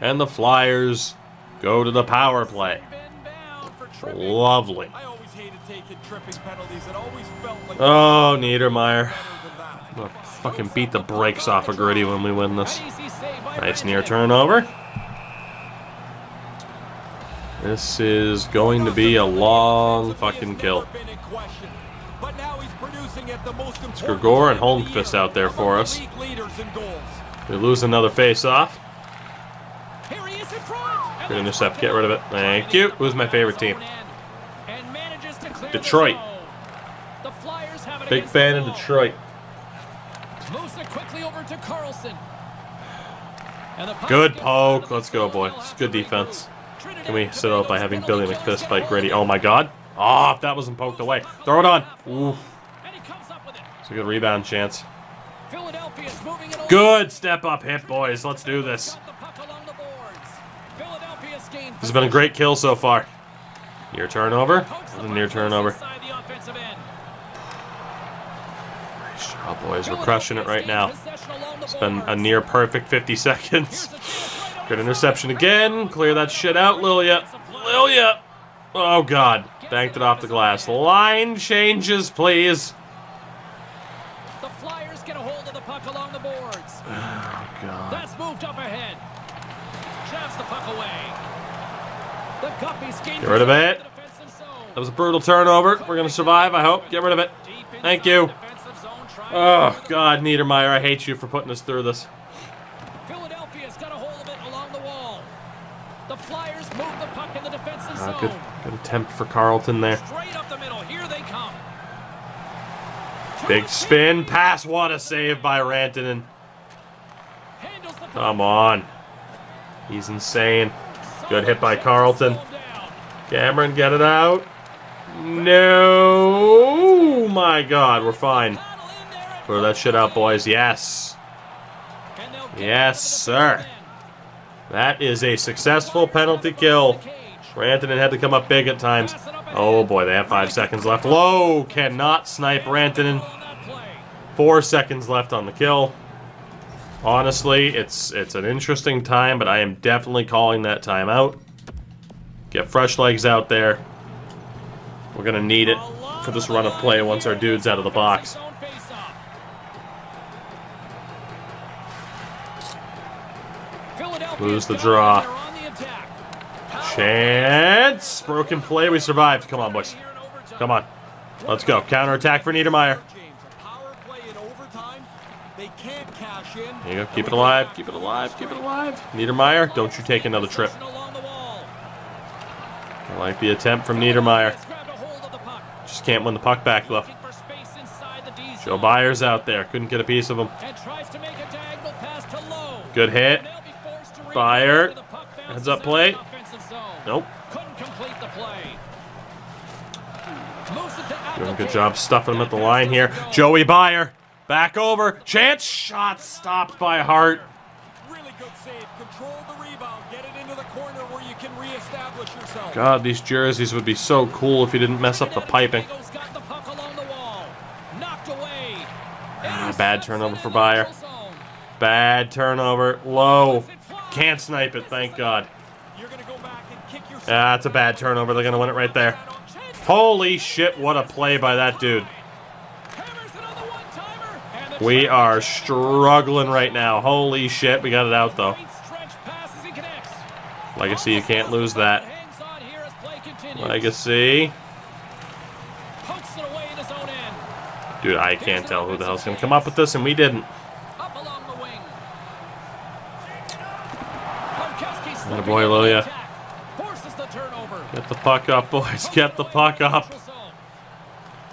and the Flyers go to the power play. Been bound for tripping. Lovely. I always hated taking tripping penalties. It always felt like Oh, Niedermeyer. better than that. I'm gonna fucking beat the brakes off of Gritty when we win this. An easy save by Nice near Rantanen. turnover. This is going to be a long fucking kill. It's Grigor and Holmqvist out there for us. We lose another face-off. Here he is in front. Good intercept. Get rid of it. Thank you. Who's my favorite team? And manages to clear Detroit. the Flyers have it Big against fan the of wall. Detroit. Moves it quickly over to Carlson. And the puck Good goes poke. out of Let's the go, zone. boys. Good defense. Trinidad Can we sit out by Tobago's having penalty Billy kills McFist get fight hold Gritty? of Oh it. my god. Oh, if that wasn't poked away. Throw it on. Oof. And he comes up with it. It's a good rebound chance. Philadelphia's moving it along. Good step up hit, boys. Let's do this. Got the puck along the boards. Philadelphia's gained This has been a great kill so far. Near turnover. Pokes the And a puck near close turnover. inside the offensive end. Nice job, boys. We're crushing it right now. Possession along the It's been a boards. near perfect 50 seconds. Here's a chance right over Good the interception front. again. Clear that shit out, Lilia. Lilia. Oh, God. Banked it off the glass. Line changes, please. The Flyers get a hold of the puck along the boards. Oh, God. That's moved up ahead. Jabs the puck away. The Guppies gain Get rid of possession it. of the defensive zone. That was a brutal turnover. We're going to survive, I hope. Get rid of it. Deep inside Thank the you. defensive zone, trying to Oh, clear the God, Niedermeyer, I hate you for putting us through this. Philadelphia's got a hold of it along the wall. The Flyers move the puck in the defensive zone. Good attempt for Carlton there. Straight up the middle. Here they come. Big spin. Pass. What a save by Rantanen. Handles the puck. Come on. He's insane. Good hit by Carlton. Slow down. Cameron, get it out. No. My God, we're fine. Battle in there and Throw that shit out, boys. Yes. And they'll get Yes, it to the sir. end. That is a successful penalty kill. Rantanen had to come up big at times. Oh boy, they have 5 seconds left. Low cannot snipe Rantanen. On that play. 4 seconds left on the kill. Honestly, it's an interesting time, but I am definitely calling that time out. Get fresh legs out there. We're gonna need it for this run of play once our dude's out of the box. Zone face-off. Philadelphia Lose the got it, draw. and they're on the attack. Power Chance! Broken play, we survived. Come on, boys. here in overtime. Come on. Let's go. Counterattack for Niedermeyer. James, a power play in overtime. They can't cash in. There you go. Keep it alive. Keep it alive. Keep it alive. Niedermeyer, don't you take another trip. Possession along the wall. I like the attempt from Niedermeyer. Has grabbed a hold of the puck. Just can't win the puck back, though. Looking for space inside the D Joe zone. Byers out there. Couldn't get a piece of him. And tries to make a diagonal pass to Lowe. Good hit. And they'll be forced to Fire. read the puck bounces Heads up out play. of the offensive zone. Nope. Couldn't complete the play. Moves it to Doing a good Applegate. job stuffing him at the That line pass here. doesn't go. Joey Byer. Back over. Chance shot stopped by Hart. Really good save. Control the rebound. Get it into the corner where you can reestablish yourself. God, these jerseys would be so cool if you didn't mess up the piping. Tobago's got the puck along the wall. Knocked away. Bad turnover for Byer. Bad turnover. Low. Can't snipe it, thank God. You're going to go back and kick yourself. That's a bad turnover. They're going to win it right there. Holy shit, what a play by that dude. We are struggling right now. Holy shit, we got it out though. Legacy, you can't lose that. Legacy. Pokes it away in his own end. Dude, I can't tell who the hell's going to come up with this, and we didn't. Up along the wing. Atta boy, Lilia. Forces the turnover. Get the puck up, boys. Get the puck up.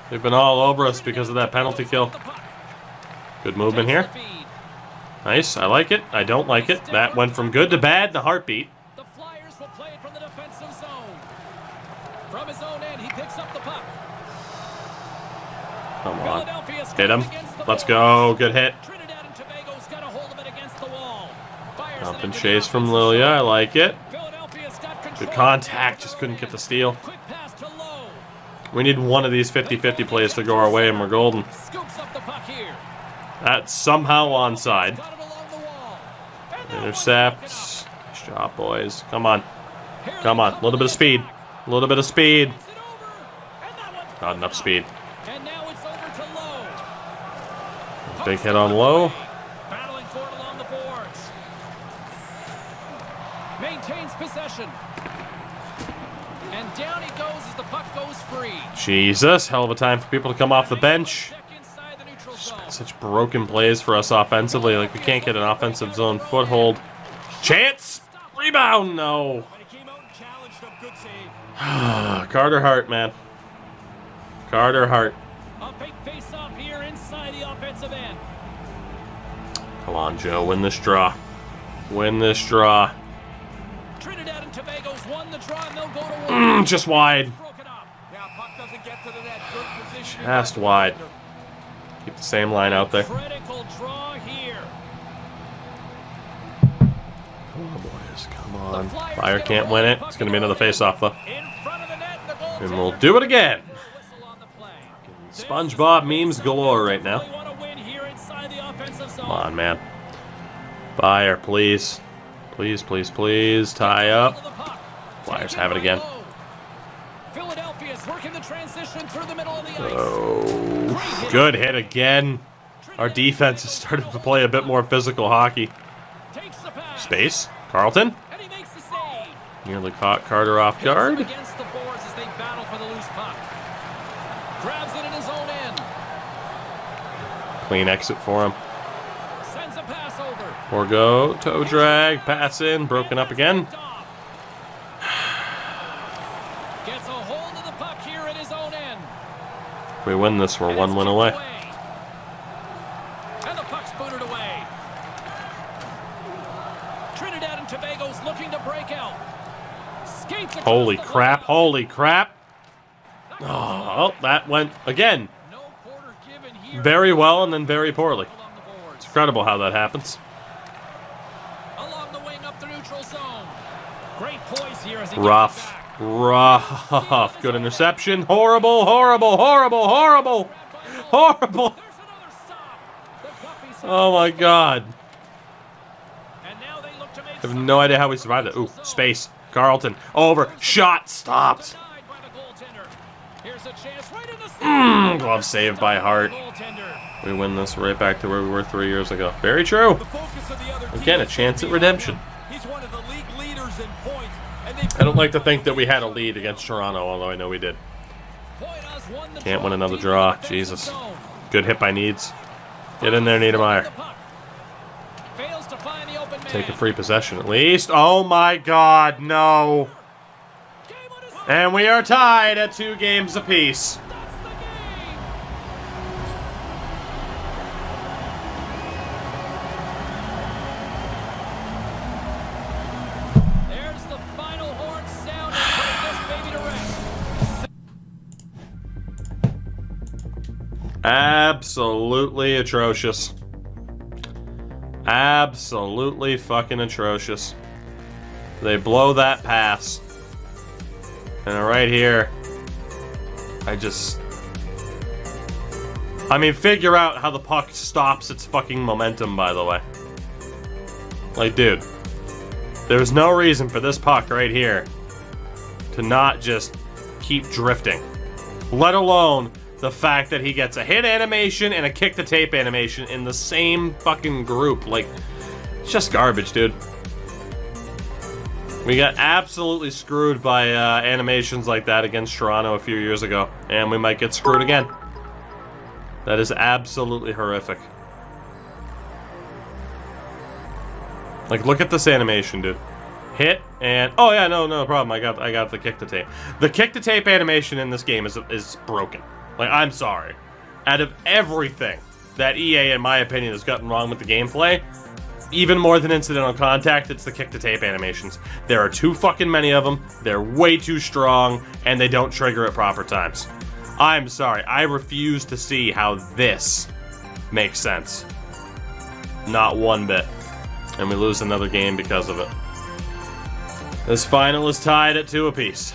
They've been all over us because of that penalty kill. Good movement here. Nice. I like it. I don't like it. That went from good to bad in a heartbeat. The Flyers will play it from the defensive zone. From his own end, he picks up the puck. Come on. Hit him. Let's go. Good hit. Trinidad and Tobago's got a hold of it against the wall. Up and chase from Lilia. I like it. Philadelphia's got control. Good contact. Just couldn't get the steal. Quick pass to Lowe. We need one of these 50-50 plays to go our way, and we're golden. Scoops up the puck here. That's somehow onside. Got it along the wall. And now Intercept. Nice job, boys. Come on. Come on. A little bit of speed. A little bit of speed. it's it over. And that one's Not enough speed. And now it's over to Lowe. Big hit on Lowe. Battling for it along the boards. Maintains possession. And down he goes as the puck goes free. Jesus. Hell of a time for people to come off the bench. Check inside the neutral zone. Such broken plays for us offensively. Like, we can't get an offensive zone foothold. Chance! Rebound! No. When he came out and challenged him, good save. Carter Hart, man. Carter Hart. A big face-off here inside the offensive end. Come on, Joe. Win this draw. Win this draw. Trinidad and Tobago's won the draw and they'll go to war. Just wide. Broken up. Now puck doesn't get to the net. Good position. Just wide. Keep the same line out there. Critical draw here. Come on, boys. Come on. Fire can't win it. It's going to be another face-off, though. In front of the net, the goaltender. And we'll do it again. Whistle on the play. SpongeBob memes galore right now. Really want to win here inside the offensive zone. Come on, man. Fire, please. Please, please, please. Tie up. Flyers have it again. Philadelphia's working the transition through the middle of the ice. Oh, good hit again. Our defense has started to play a bit more physical hockey. Takes the pass. Space. Carlton. And he makes the save. Nearly caught Carter off Hits him guard. against the boards as they battle for the loose puck. Grabs it in his own end. Clean exit for him. Sends a pass over. Or go. Toe drag. Pass in. Broken up again. Gets a hold of the puck here at his own end. If we win this, we're And one it's win kicked away. And the puck's booted away. Trinidad and Tobago's looking to break out. Skates across Holy the crap. wall. Holy crap. Oh, that went, again, No quarter given here. very well and then very poorly. Along the boards. Incredible how that happens. Along the wing up the neutral zone. Great poise here as he Rough. gets it back. Rough. Good interception. Horrible, horrible, horrible, horrible. Horrible. There's another stop. The Guppies Oh my god. And now they look to make I have no idea how we survived it. Ooh, space. Carlton. Over. Shot. Stopped. denied by the goaltender. Here's a chance right in the center. Glove saved by Hart. Goaltender. We win this right back to where we were 3 years ago. Very true. The focus of the other team Again, a is chance to at be redemption. on him. He's one of the league leaders in points. And they I don't like to think that we had a lead against Toronto, although I know we did. Poyas won the Can't draw win another deep draw. in the Jesus. defensive zone. Good hit by Needs. Get in there, Niedermeyer. Fails to find the open man. Take a free possession at least. Oh my god, no. Game on his And we are tied at 2 games apiece. That's the game. There's the final horn sound and putting this baby to rest. Absolutely atrocious. Absolutely fucking atrocious. They blow that pass. And right here, I mean, figure out how the puck stops its fucking momentum, by the way. Like, dude, there's no reason for this puck right here to not just keep drifting. Let alone the fact that he gets a hit animation and a kick the tape animation in the same fucking group. Like, it's just garbage, dude. We got absolutely screwed by animations like that against Toronto a few years ago, and we might get screwed again. That is absolutely horrific. Like, look at this animation, dude. Hit and oh yeah, no problem. I got the kick to tape. The kick to tape animation in this game is broken. Like, I'm sorry. Out of everything that EA, in my opinion, has gotten wrong with the gameplay, even more than incidental contact, it's the kick to tape animations. There are too fucking many of them. They're way too strong, and they don't trigger at proper times. I'm sorry. I refuse to see how this makes sense. Not one bit. And we lose another game because of it. This final is tied at 2 apiece.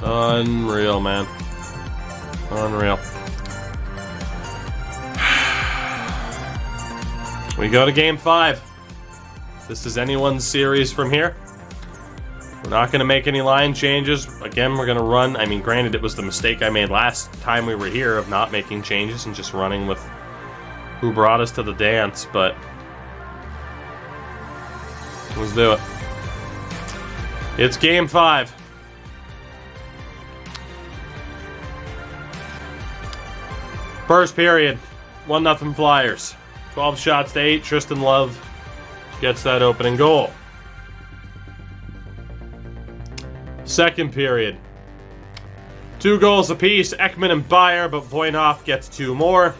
Unreal, man. Unreal. We go to game 5. This is anyone's series from here. We're not going to make any line changes. Again, we're going to run. I mean, granted, it was the mistake I made last time we were here of not making changes and just running with who brought us to the dance, but let's do it. It's game 5. First period, 1-0 Flyers. 12 shots to 8. Tristan Love gets that opening goal. Second period, 2 goals apiece. Ekman and Beyer, but Voinov gets 2 more.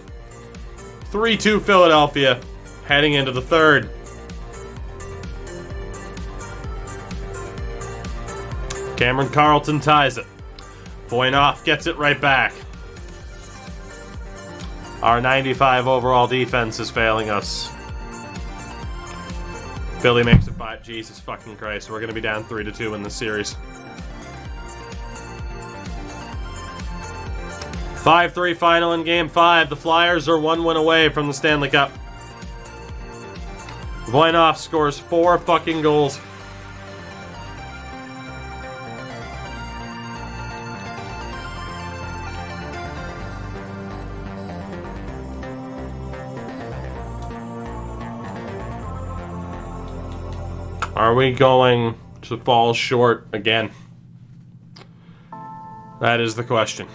3-2 Philadelphia, heading into the third. Cameron Carlton ties it. Voinov gets it right back. Our 95 overall defense is failing us. Philly makes it 5. Jesus fucking Christ. We're going to be down 3-2 in this series. 5-3 final in game 5. The Flyers are 1 win away from the Stanley Cup. Voinov scores 4 fucking goals. Are we going to fall short again? That is the question.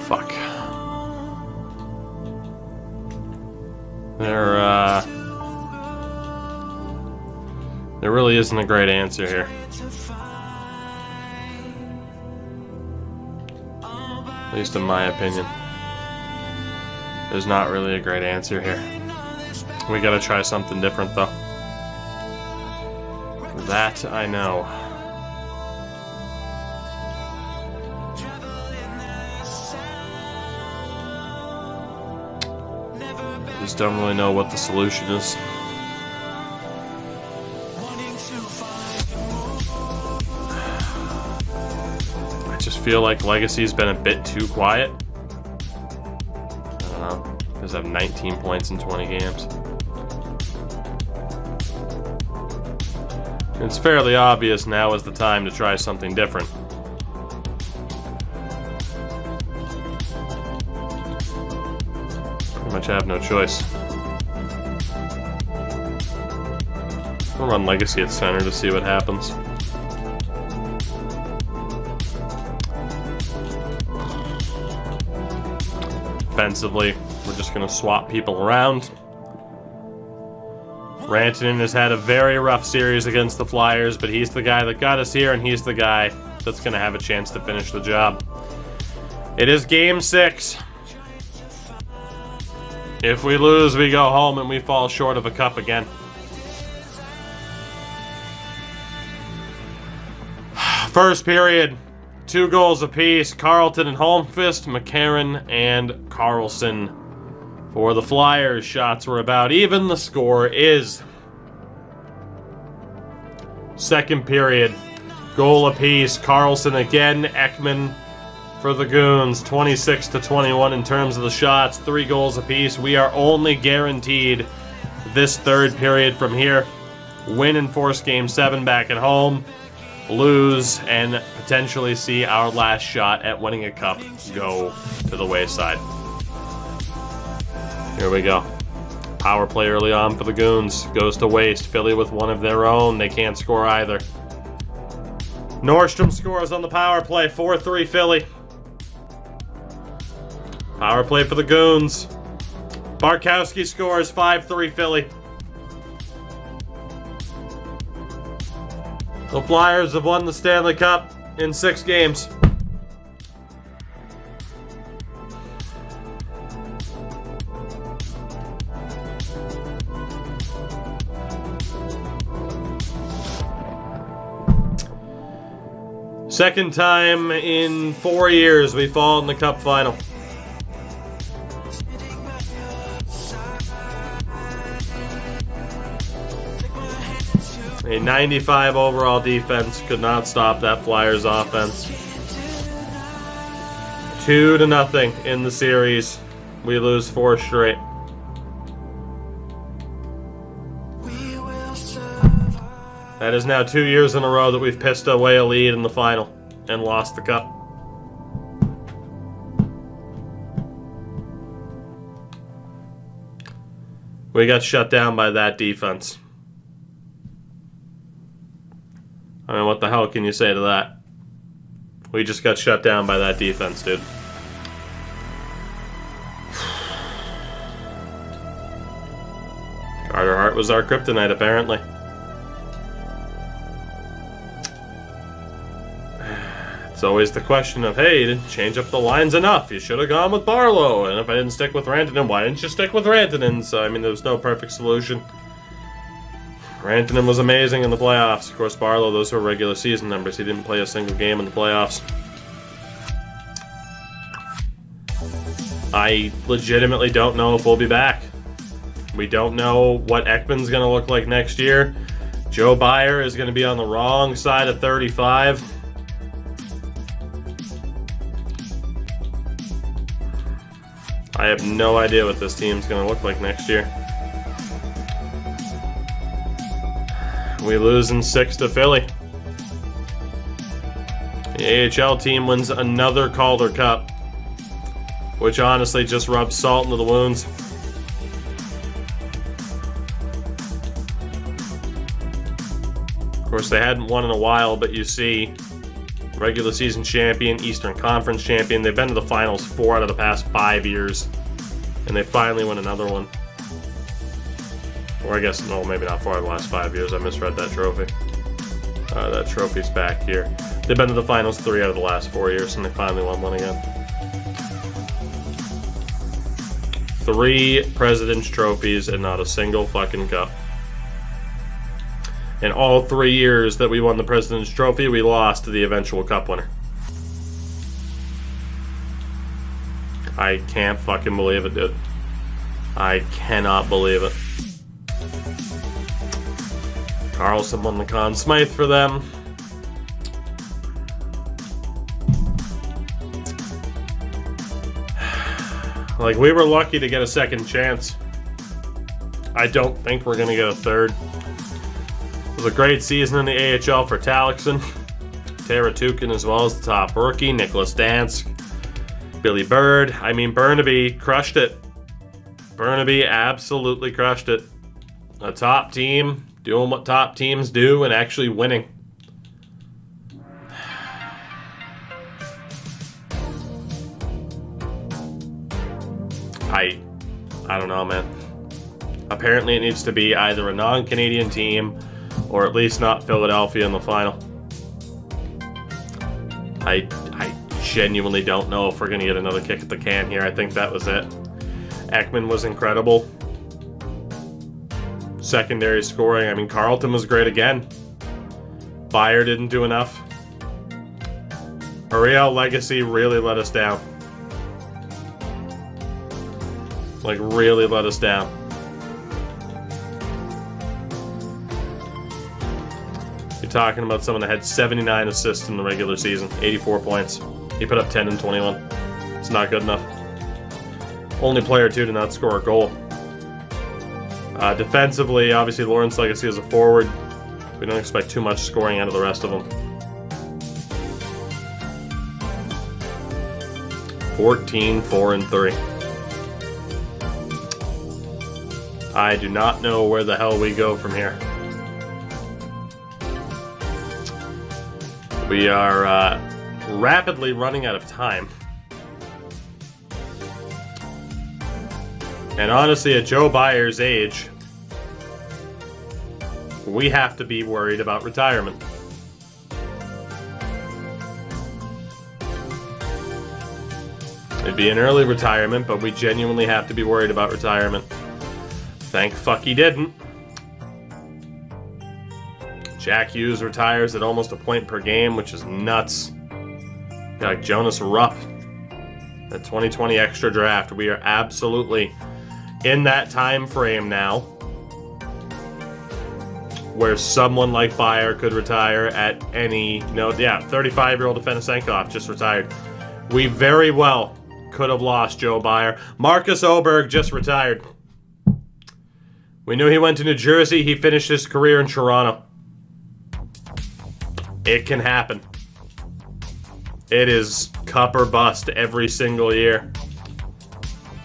Fuck. There really isn't a great answer here. At least in my opinion. There's not really a great answer here. We gotta try something different though. That I know. Just don't really know what the solution is. I just feel like Legacy's been a bit too quiet. I don't know. Because I have 19 points in 20 games. It's fairly obvious now is the time to try something different. Pretty much have no choice. I'll run Legacy at center to see what happens. Offensively, we're just going to swap people around. Rantanen has had a very rough series against the Flyers, but he's the guy that got us here, and he's the guy that's going to have a chance to finish the job. It is game 6. If we lose, we go home and we fall short of a cup again. First period, 2 goals apiece. Carlton and Holmqvist, McCarron and Karlsson. For the Flyers, shots were about even. The score is. Second period, goal apiece. Karlsson again. Ekman for the Goons. 26-21 in terms of the shots. 3 goals apiece. We are only guaranteed this third period from here. Win and force game 7 back at home. Lose and potentially see our last shot at winning a cup go to the wayside. Here we go. Power play early on for the Goons. Goes to waste. Philly with one of their own. They can't score either. Nordstrom scores on the power play. 4-3 Philly. Power play for the Goons. Barkowski scores. 5-3 Philly. The Flyers have won the Stanley Cup in 6 games. Second time in 4 years we fall in the Cup final. A 95 overall defense could not stop that Flyers offense. 2-0 in the series. We lose 4 straight. That is now 2 years in a row that we've pissed away a lead in the final and lost the cup. We got shut down by that defense. I mean, what the hell can you say to that? We just got shut down by that defense, dude. Carter Hart was our kryptonite, apparently. It's always the question of, hey, you didn't change up the lines enough. You should have gone with Barlow. And if I didn't stick with Rantanen, why didn't you stick with Rantanen? So, I mean, there was no perfect solution. Rantanen was amazing in the playoffs. Of course, Barlow, those were regular season numbers. He didn't play a single game in the playoffs. I legitimately don't know if we'll be back. We don't know what Ekman's going to look like next year. Joe Byer is going to be on the wrong side of 35. I have no idea what this team's going to look like next year. We lose in 6 to Philly. The AHL team wins another Calder Cup, which honestly just rubs salt into the wounds. Of course, they hadn't won in a while, but you see, regular season champion, Eastern Conference champion. They've been to the finals 4 out of the past 5 years, and they finally win another one. Or I guess, no, maybe not 4 out of the last 5 years. I misread that trophy. That trophy's back here. They've been to the finals 3 out of the last 4 years, and they finally won one again. 3 President's Trophies and not a single fucking cup. In all 3 years that we won the President's Trophy, we lost to the eventual cup winner. I can't fucking believe it, dude. I cannot believe it. Carlson won the Conn Smythe for them. Like, we were lucky to get a second chance. I don't think we're going to get a third. It was a great season in the AHL for Talixon. Tara Tukin as well as the top rookie. Nicholas Dansk. Billy Bird. I mean, Burnaby crushed it. Burnaby absolutely crushed it. A top team doing what top teams do and actually winning. I don't know, man. Apparently it needs to be either a non-Canadian team or at least not Philadelphia in the final. I genuinely don't know if we're going to get another kick at the can here. I think that was it. Ekman was incredible. Secondary scoring. I mean, Carlton was great again. Byer didn't do enough. Ariel Legacy really let us down. Like, really let us down. You're talking about someone that had 79 assists in the regular season, 84 points. He put up 10 and 21. It's not good enough. Only player, too, to not score a goal. Defensively, obviously, Lawrence Legacy is a forward. We don't expect too much scoring out of the rest of them. 14, 4, and 3. I do not know where the hell we go from here. We are rapidly running out of time. And honestly, at Joe Byers' age, we have to be worried about retirement. It'd be an early retirement, but we genuinely have to be worried about retirement. Thank fuck he didn't. Jack Hughes retires at almost a point per game, which is nuts. Got Jonas Rupp. The 2020 extra draft. We are absolutely in that time frame now where someone like Bayer could retire at any... No, yeah, 35-year-old Afanasenkov just retired. We very well could have lost Joe Bayer. Marcus Oberg just retired. We knew he went to New Jersey. He finished his career in Toronto. It can happen. It is cup or bust every single year.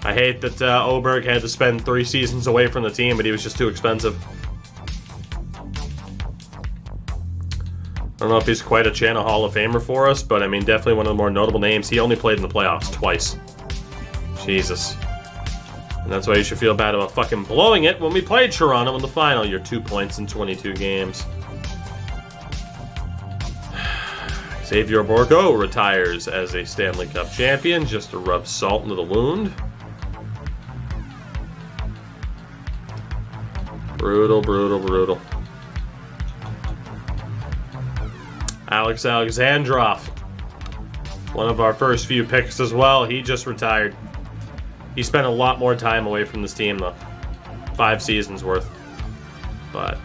I hate that Oberg had to spend 3 seasons away from the team, but he was just too expensive. I don't know if he's quite a Channel Hall of Famer for us, but I mean, definitely one of the more notable names. He only played in the playoffs twice. Jesus. And that's why you should feel bad about fucking blowing it when we played Toronto in the final. You're 2 points in 22 games. Xavier Bourgault retires as a Stanley Cup champion, just to rub salt into the wound. Brutal, brutal, brutal. Alex Alexandrov, one of our first few picks as well, he just retired. He spent a lot more time away from this team, though. 5 seasons worth. But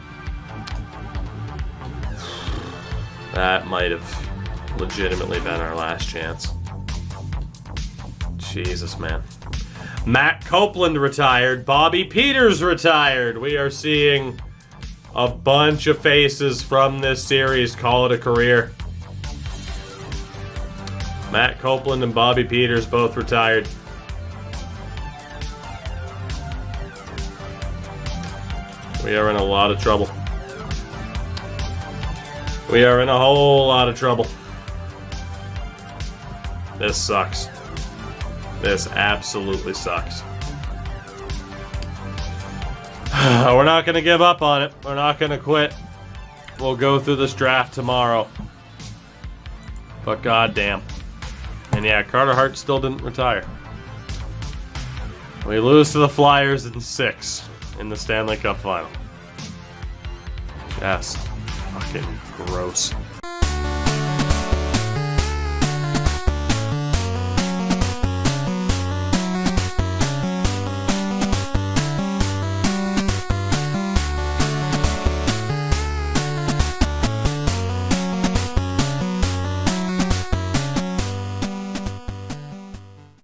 that might have legitimately been our last chance. Jesus, man. Matt Copeland retired. Bobby Peters retired. We are seeing a bunch of faces from this series call it a career. Matt Copeland and Bobby Peters both retired. We are in a lot of trouble. We are in a whole lot of trouble. This sucks. This absolutely sucks. We're not going to give up on it. We're not going to quit. We'll go through this draft tomorrow. But goddamn. And yeah, Carter Hart still didn't retire. We lose to the Flyers in 6 in the Stanley Cup final. Yes. Fucking gross.